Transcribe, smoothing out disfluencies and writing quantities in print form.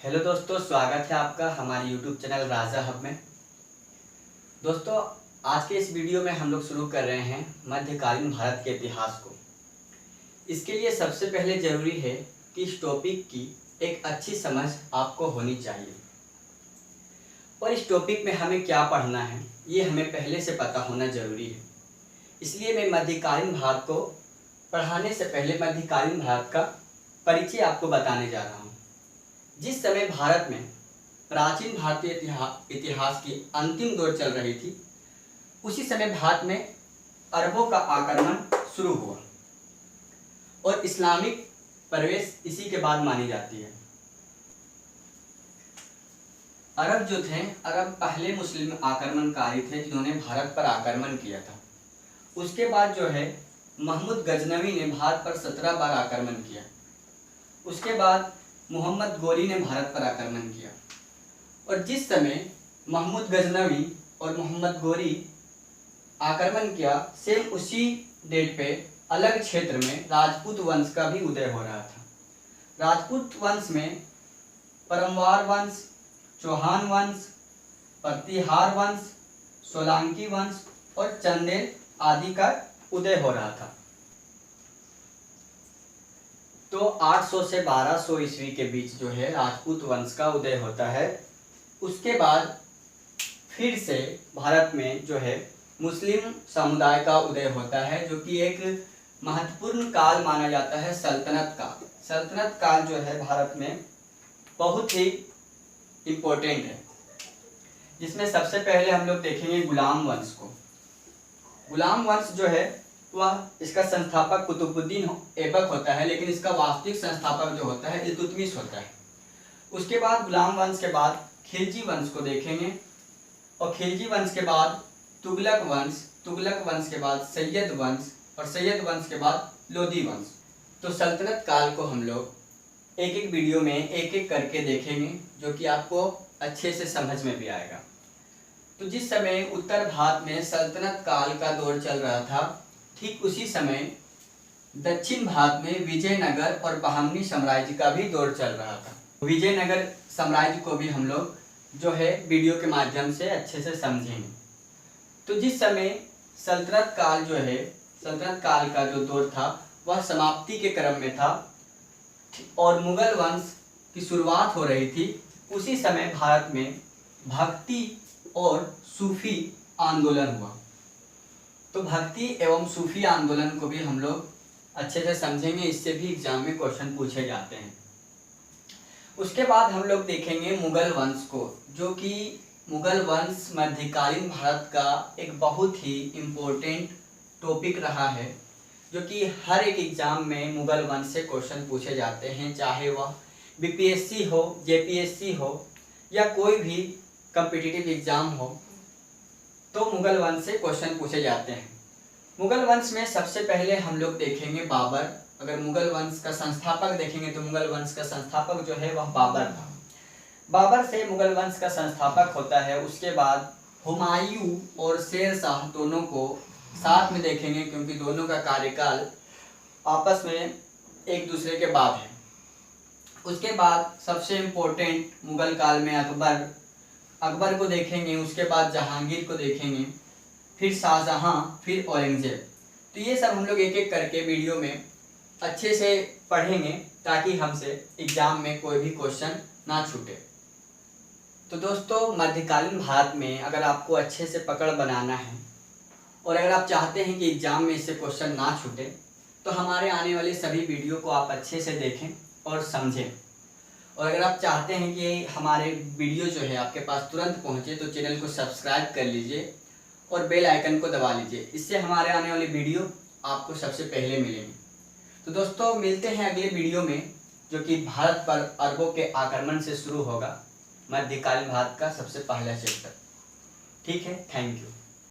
Hello दोस्तों, स्वागत है आपका हमारे यूट्यूब चैनल राजा हब में। दोस्तों, आज के इस वीडियो में हम लोग शुरू कर रहे हैं मध्यकालीन भारत के इतिहास को। इसके लिए सबसे पहले ज़रूरी है कि इस टॉपिक की एक अच्छी समझ आपको होनी चाहिए और इस टॉपिक में हमें क्या पढ़ना है ये हमें पहले से पता होना ज़रूरी है। इसलिए मैं मध्यकालीन भारत को पढ़ाने से पहले मध्यकालीन भारत का परिचय आपको बताने जा रहा हूँ। जिस समय भारत में प्राचीन भारतीय इतिहास की अंतिम दौर चल रही थी, उसी समय भारत में अरबों का आक्रमण शुरू हुआ और इस्लामिक प्रवेश इसी के बाद मानी जाती है। अरब जो थे, अरब पहले मुस्लिम आक्रमणकारी थे जिन्होंने भारत पर आक्रमण किया था। उसके बाद जो है महमूद गजनवी ने भारत पर 17 बार आक्रमण किया। उसके बाद मोहम्मद गोरी ने भारत पर आक्रमण किया और जिस समय महमूद गजनवी और मोहम्मद गोरी आक्रमण किया, सेम उसी डेट पे अलग क्षेत्र में राजपूत वंश का भी उदय हो रहा था। राजपूत वंश में परमवार वंश, चौहान वंश, प्रतिहार वंश, सोलंकी वंश और चंदेल आदि का उदय हो रहा था। तो 800 से 1200 ईस्वी के बीच जो है राजपूत वंश का उदय होता है। उसके बाद फिर से भारत में जो है मुस्लिम समुदाय का उदय होता है, जो कि एक महत्वपूर्ण काल माना जाता है सल्तनत का। सल्तनत काल जो है भारत में बहुत ही इम्पोर्टेंट है, जिसमें सबसे पहले हम लोग देखेंगे गुलाम वंश को। गुलाम वंश जो है वह इसका संस्थापक कुतुबुद्दीन ऐबक होता है, लेकिन इसका वास्तविक संस्थापक जो होता है इल्तुतमिश होता है। उसके बाद गुलाम वंश के बाद खिलजी वंश को देखेंगे और खिलजी वंश के बाद तुगलक वंश, तुगलक वंश के बाद सैयद वंश और सैयद वंश के बाद लोदी वंश। तो सल्तनत काल को हम लोग एक एक वीडियो में एक एक करके देखेंगे, जो कि आपको अच्छे से समझ में भी आएगा। तो जिस समय उत्तर भारत में सल्तनत काल का दौर चल रहा था, ठीक उसी समय दक्षिण भारत में विजयनगर और बहमनी साम्राज्य का भी दौर चल रहा था। विजयनगर साम्राज्य को भी हम लोग जो है वीडियो के माध्यम से अच्छे से समझेंगे। तो जिस समय सल्तनत काल जो है, सल्तनत काल का जो दौर था वह समाप्ति के क्रम में था और मुगल वंश की शुरुआत हो रही थी, उसी समय भारत में भक्ति और सूफी आंदोलन हुआ। तो भक्ति एवं सूफी आंदोलन को भी हम लोग अच्छे से समझेंगे, इससे भी एग्जाम में क्वेश्चन पूछे जाते हैं। उसके बाद हम लोग देखेंगे मुगल वंश को, जो कि मुगल वंश मध्यकालीन भारत का एक बहुत ही इम्पोर्टेंट टॉपिक रहा है, जो कि हर एक एग्जाम में मुगल वंश से क्वेश्चन पूछे जाते हैं, चाहे वह बीपीएससी हो, जेपीएससी हो या कोई भी कॉम्पिटिटिव एग्जाम हो, तो मुगल वंश से क्वेश्चन पूछे जाते हैं। मुगल वंश में सबसे पहले हम लोग देखेंगे बाबर। अगर मुगल वंश का संस्थापक देखेंगे तो मुगल वंश का संस्थापक जो है वह बाबर था। बाबर से मुगल वंश का संस्थापक होता है। उसके बाद हुमायूं और शेर शाह दोनों को साथ में देखेंगे, क्योंकि दोनों का कार्यकाल आपस में एक दूसरे के बाद है। उसके बाद सबसे इम्पोर्टेंट मुगल काल में अकबर को देखेंगे, उसके बाद जहांगीर को देखेंगे, फिर शाहजहां, फिर औरंगजेब। तो ये सब हम लोग एक एक करके वीडियो में अच्छे से पढ़ेंगे, ताकि हमसे एग्जाम में कोई भी क्वेश्चन ना छूटे। तो दोस्तों, मध्यकालीन भारत में अगर आपको अच्छे से पकड़ बनाना है और अगर आप चाहते हैं कि एग्जाम में इससे क्वेश्चन ना छूटे, तो हमारे आने वाले सभी वीडियो को आप अच्छे से देखें और समझें। और अगर आप चाहते हैं कि हमारे वीडियो जो है आपके पास तुरंत पहुंचे, तो चैनल को सब्सक्राइब कर लीजिए और बेल आइकन को दबा लीजिए। इससे हमारे आने वाले वीडियो आपको सबसे पहले मिलेंगे। तो दोस्तों, मिलते हैं अगले वीडियो में, जो कि भारत पर अरबों के आक्रमण से शुरू होगा, मध्यकालीन भारत का सबसे पहला चैप्टर। ठीक है, थैंक यू।